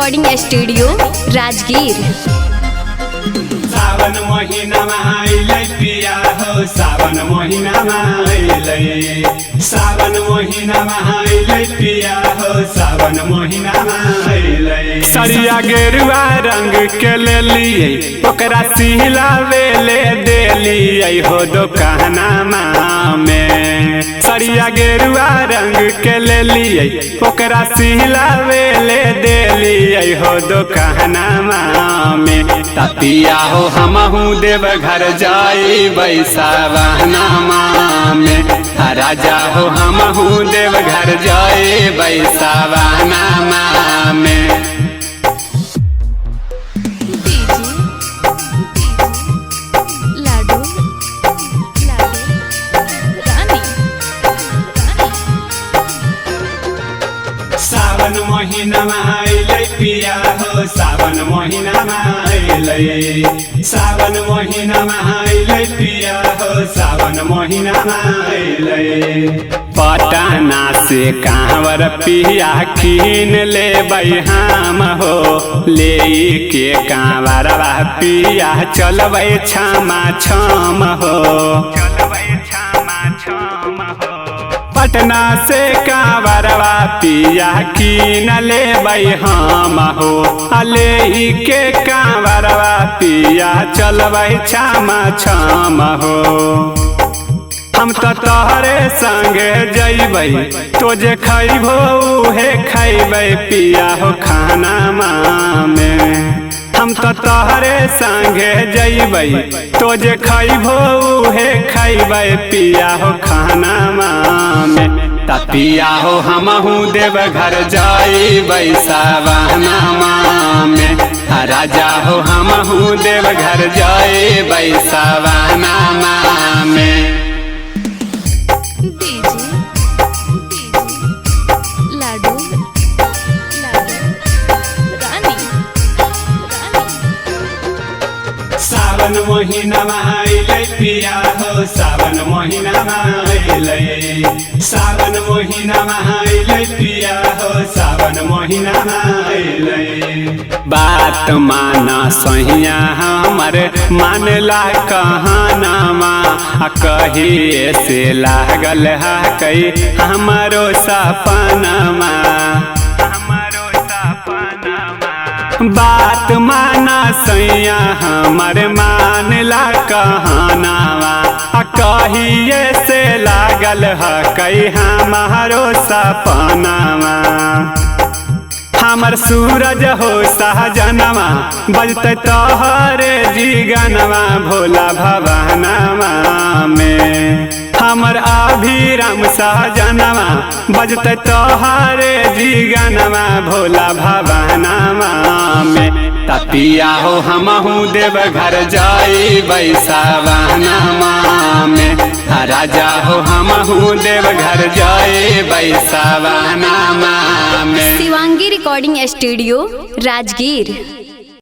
Recording studio Rajgir. सावन महीना आइले पिया हो, सावन महीना आइले, सावन महीना आइले पिया हो, सावन महीना आइले। सरिया गेरुआ रंग के ले लिए ओकरा सिहलावे ले दे लिए हो दुकानमा में। सरिया गेरुआ रंग के ले लिए ओकरा सिहलावे ले दे लिए हो दुकानमा में। तपिया हो हमहू देव घर जाई बैसावनमा में। राजा हो हमहू देव घर जाई बैसावनमा में। सावन महीना आइले पिया हो, सावन महीना आइले, सावन महीना आइले पिया हो, सावन महीना आइले। पटना से कांवर पिया कीन ले हम हो, ले के कांवरवा पिया चलबै छमा छम हो। पटना से कांवरवा पिया कीन ले हम हो, ले के कांवरवा पिया चलबै छमा छम हो। हम तो तोहरे संगे जइबै, तो जे खैबो उहे खैबै पिया हो खाना में। हम तो तोहरे संगे जइबै, तो जे खैबो उहे खैबै पिया हो खाना में। तपिया हो हमहू देव घर जाई बैसावनमा में। राजा हो हमहू देव घर जाई बैसावनमा में। सावन महीना आइले पिया हो, सावन महीना आइले, सावन महीना आइले पिया हो, सावन महीना आइले। बात माना सहिया हमर मानला कहनामा, कहिए से लागल है कई हमारो सपनमा। बात माना सैया हमर मानला कहनावा, कहिए से लागल है कई हमारो सपनावा। हमर सूरज हो सहजनवा, बजते तोहरे जीगनवा भोला भवनवा में। हमर अभिराम सहजनवा, बजते तोहरे जीगनवा भोला भवनवा में। तपिया हो हमहू देव घर जाई बैसावनमा में। राजा हो हमहू देव घर जाई बैसावनमा में। Shivangi recording studio Rajgir.